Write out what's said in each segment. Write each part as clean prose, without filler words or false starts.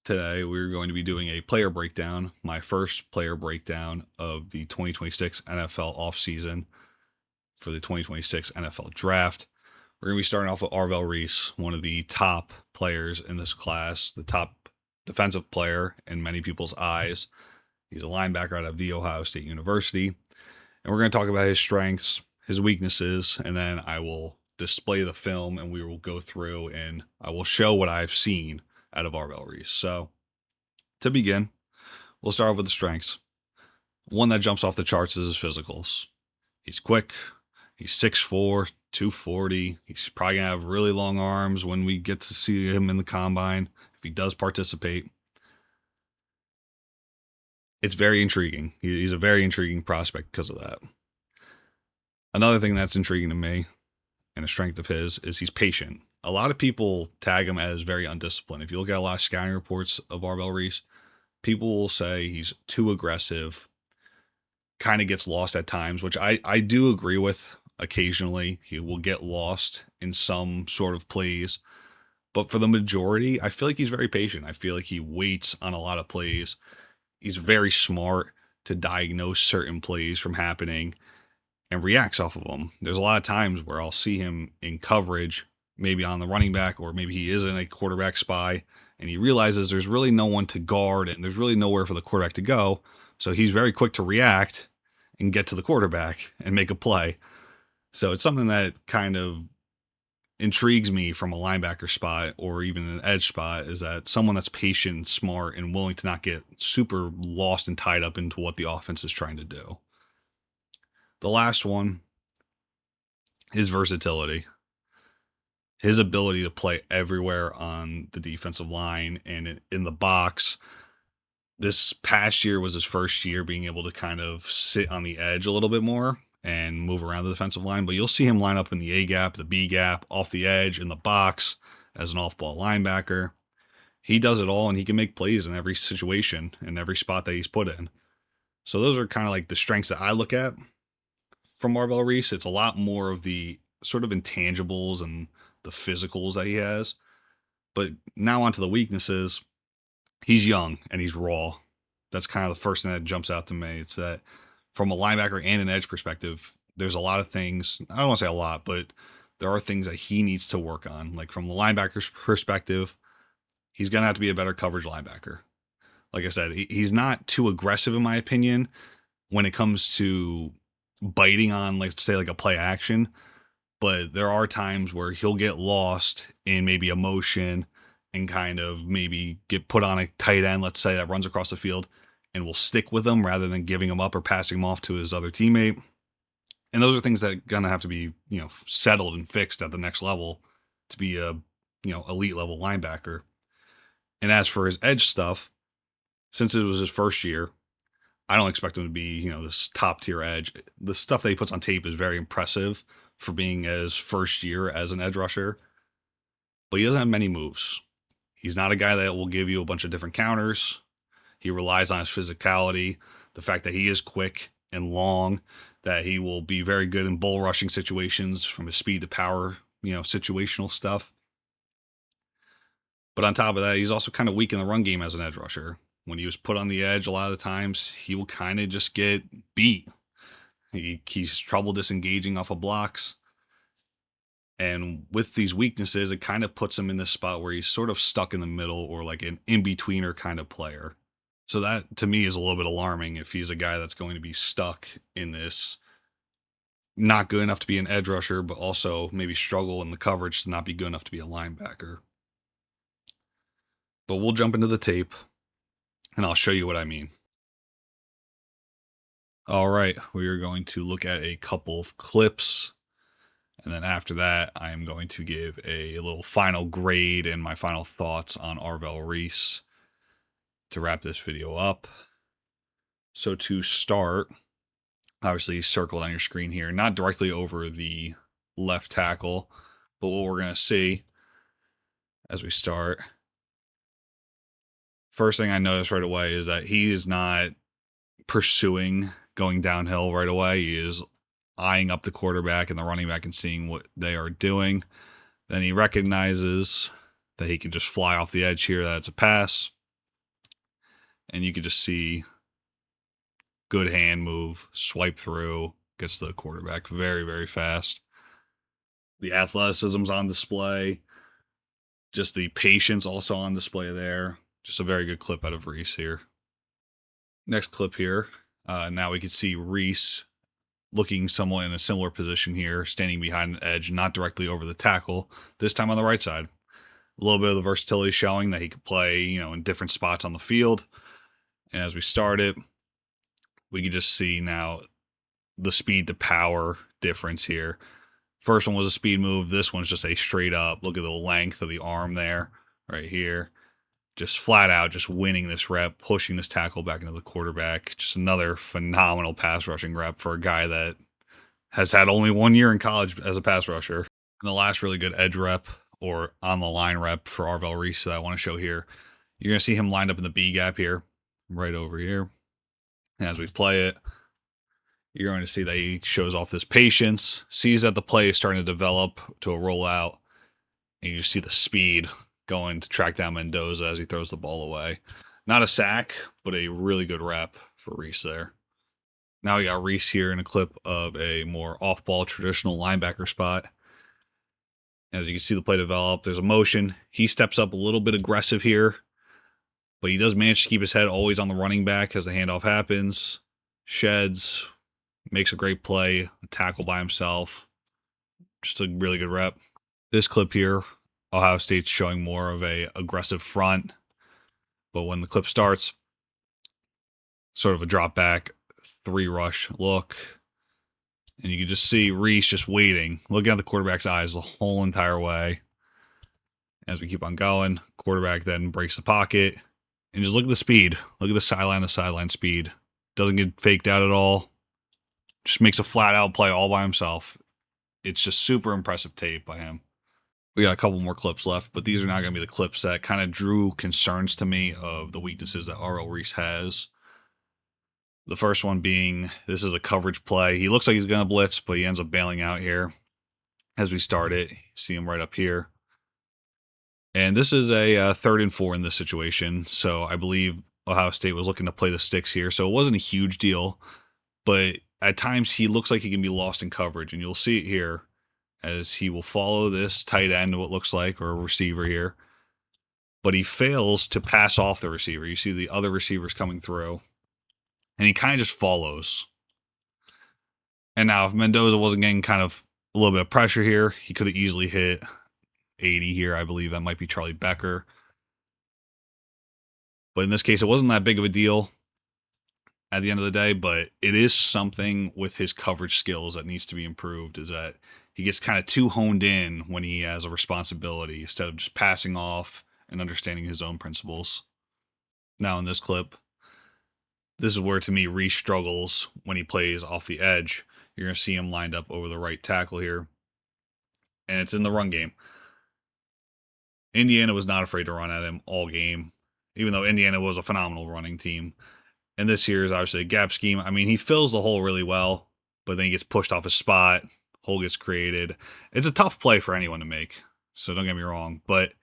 Today, we're going to be doing a player breakdown, my first player breakdown of the 2026 NFL offseason for the 2026 NFL draft. We're going to be starting off with Arvell Reese, one of the top players in this class, the top defensive player in many people's eyes. He's a linebacker out of The Ohio State University. And we're going to talk about his strengths, his weaknesses, and then I will display the film and we will go through and I will show what I've seen out of Arvell Reese. So to begin, we'll start off with the strengths. One that jumps off the charts is his physicals. He's quick. He's 6'4", 240. He's probably going to have really long arms when we get to see him in the combine, if he does participate. It's very intriguing. He's a very intriguing prospect because of that. Another thing that's intriguing to me, and a strength of his, is he's patient. A lot of people tag him as very undisciplined. If you look at a lot of scouting reports of Arvell Reese, people will say he's too aggressive, kind of gets lost at times, which I do agree with. Occasionally, he will get lost in some sort of plays. But for the majority, I feel like he's very patient. I feel like he waits on a lot of plays. He's very smart to diagnose certain plays from happening and reacts off of them. There's a lot of times where I'll see him in coverage, maybe on the running back, or maybe he is in a quarterback spy, and he realizes there's really no one to guard and there's really nowhere for the quarterback to go. So he's very quick to react and get to the quarterback and make a play. So it's something that kind of intrigues me from a linebacker spot or even an edge spot, is that someone that's patient, smart, and willing to not get super lost and tied up into what the offense is trying to do. The last one is versatility. His ability to play everywhere on the defensive line and in the box. This past year was his first year being able to kind of sit on the edge a little bit more and move around the defensive line, but you'll see him line up in the A gap, the B gap, off the edge, in the box as an off-ball linebacker. He does it all, and he can make plays in every situation and every spot that he's put in. So those are kind of like the strengths that I look at from Arvell Reese. It's a lot more of the sort of intangibles and the physicals that he has. But now onto the weaknesses. He's young and he's raw. That's kind of the first thing that jumps out to me. It's that from a linebacker and an edge perspective, there's a lot of things. I don't want to say a lot, but there are things that he needs to work on. Like from the linebacker's perspective, he's going to have to be a better coverage linebacker. Like I said, he's not too aggressive, in my opinion, when it comes to biting on, like, say, like a play action. But there are times where he'll get lost in maybe a motion and kind of maybe get put on a tight end, let's say, that runs across the field, and will stick with him rather than giving him up or passing him off to his other teammate. And those are things that are going to have to be, settled and fixed at the next level to be a, elite level linebacker. And as for his edge stuff, since it was his first year, I don't expect him to be, this top tier edge. The stuff that he puts on tape is very impressive for being his first year as an edge rusher, but he doesn't have many moves. He's not a guy that will give you a bunch of different counters. He relies on his physicality, the fact that he is quick and long, that he will be very good in bull rushing situations from his speed to power, situational stuff. But on top of that, he's also kind of weak in the run game as an edge rusher. When he was put on the edge, a lot of the times he will kind of just get beat. He's trouble disengaging off of blocks. And with these weaknesses, it kind of puts him in this spot where he's sort of stuck in the middle, or like an in-betweener kind of player. So that, to me, is a little bit alarming if he's a guy that's going to be stuck in this, not good enough to be an edge rusher, but also maybe struggle in the coverage to not be good enough to be a linebacker. But we'll jump into the tape, and I'll show you what I mean. All right, we are going to look at a couple of clips, and then after that, I am going to give a little final grade and my final thoughts on Arvell Reese to wrap this video up. So to start, obviously circled on your screen here, not directly over the left tackle, but what we're going to see as we start. First thing I noticed right away is that he is not pursuing going downhill right away. He is eyeing up the quarterback and the running back and seeing what they are doing. Then he recognizes that he can just fly off the edge here, that it's a pass. And you could just see good hand move, swipe through, gets the quarterback very, very fast. The athleticism's on display. Just the patience also on display there. Just a very good clip out of Reese here. Next clip here. Now we can see Reese looking somewhat in a similar position here, standing behind an edge, not directly over the tackle, this time on the right side. A little bit of the versatility showing that he could play, in different spots on the field. And as we start it, we can just see now the speed to power difference here. First one was a speed move. This one's just a straight up. Look at the length of the arm there, right here. Just flat out, just winning this rep, pushing this tackle back into the quarterback. Just another phenomenal pass rushing rep for a guy that has had only 1 year in college as a pass rusher. And the last really good edge rep or on the line rep for Arvell Reese that I want to show here. You're going to see him lined up in the B gap here, right over here. And as we play it, you're going to see that he shows off this patience, sees that the play is starting to develop to a rollout, and you just see the speed going to track down Mendoza as he throws the ball away. Not a sack, but a really good rep for Reese there. Now we got Reese here in a clip of a more off-ball traditional linebacker spot. As you can see the play develop, there's a motion. He steps up a little bit aggressive here, but he does manage to keep his head always on the running back as the handoff happens. Sheds, makes a great play, a tackle by himself. Just a really good rep. This clip here, Ohio State's showing more of a aggressive front, but when the clip starts, sort of a drop back, 3-rush look, and you can just see Reese just waiting, looking at the quarterback's eyes the whole entire way. As we keep on going, quarterback then breaks the pocket, and just look at the speed. Look at the sideline speed. Doesn't get faked out at all. Just makes a flat-out play all by himself. It's just super impressive tape by him. We got a couple more clips left, but these are not going to be the clips that kind of drew concerns to me of the weaknesses that Arvell Reese has. The first one being, this is a coverage play. He looks like he's going to blitz, but he ends up bailing out here. As we start it, see him right up here. And this is a 3rd and 4 in this situation, so I believe Ohio State was looking to play the sticks here, so it wasn't a huge deal, but at times he looks like he can be lost in coverage, and you'll see it here as he will follow this tight end, what looks like, or a receiver here, but he fails to pass off the receiver. You see the other receivers coming through, and he kind of just follows. And now if Mendoza wasn't getting kind of a little bit of pressure here, he could have easily hit 80 here. I believe that might be Charlie Becker. But in this case, it wasn't that big of a deal at the end of the day, but it is something with his coverage skills that needs to be improved, is that he gets kind of too honed in when he has a responsibility instead of just passing off and understanding his own principles. Now in this clip, this is where to me Reese struggles when he plays off the edge. You're going to see him lined up over the right tackle here, and it's in the run game. Indiana was not afraid to run at him all game, even though Indiana was a phenomenal running team. And this here is obviously a gap scheme. I mean, he fills the hole really well, but then he gets pushed off his spot. Hole gets created. It's a tough play for anyone to make, so don't get me wrong, but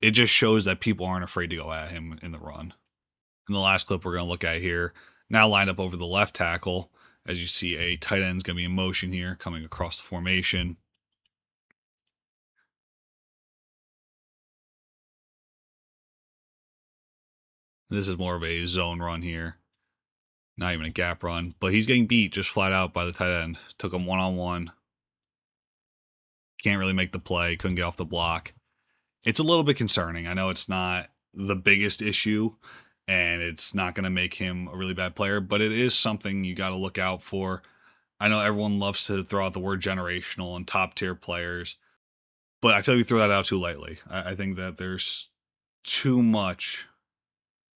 it just shows that people aren't afraid to go at him in the run. And the last clip we're going to look at here, now lined up over the left tackle, as you see a tight end's going to be in motion here, coming across the formation. This is more of a zone run here. Not even a gap run, but he's getting beat just flat out by the tight end. Took him one-on-one. Can't really make the play. Couldn't get off the block. It's a little bit concerning. I know it's not the biggest issue, and it's not going to make him a really bad player, but it is something you got to look out for. I know everyone loves to throw out the word generational and top-tier players, but I feel like we throw that out too lightly. I think that there's too much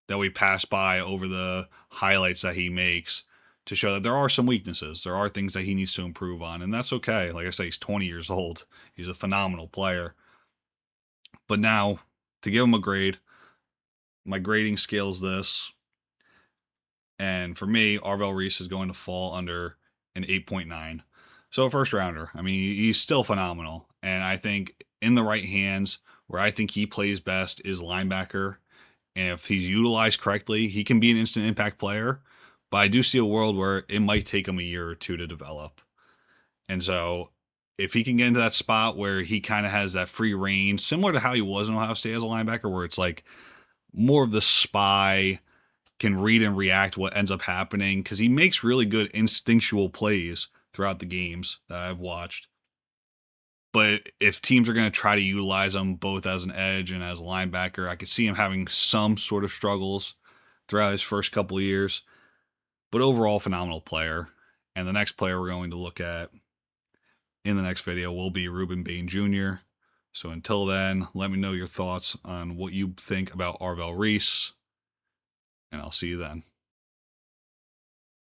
that we pass by over the highlights that he makes to show that there are some weaknesses. There are things that he needs to improve on, and that's okay. Like I say, he's 20 years old. He's a phenomenal player. But now, to give him a grade, my grading scale is this. And for me, Arvell Reese is going to fall under an 8.9. So a first rounder. I mean, he's still phenomenal. And I think in the right hands, where I think he plays best is linebacker. And if he's utilized correctly, he can be an instant impact player. But I do see a world where it might take him a year or two to develop. And so if he can get into that spot where he kind of has that free range, similar to how he was in Ohio State as a linebacker, where it's like more of the spy, can read and react what ends up happening, because he makes really good instinctual plays throughout the games that I've watched. But if teams are going to try to utilize him both as an edge and as a linebacker, I could see him having some sort of struggles throughout his first couple of years. But overall, phenomenal player. And the next player we're going to look at in the next video will be Ruben Bain Jr. So until then, let me know your thoughts on what you think about Arvell Reese, and I'll see you then.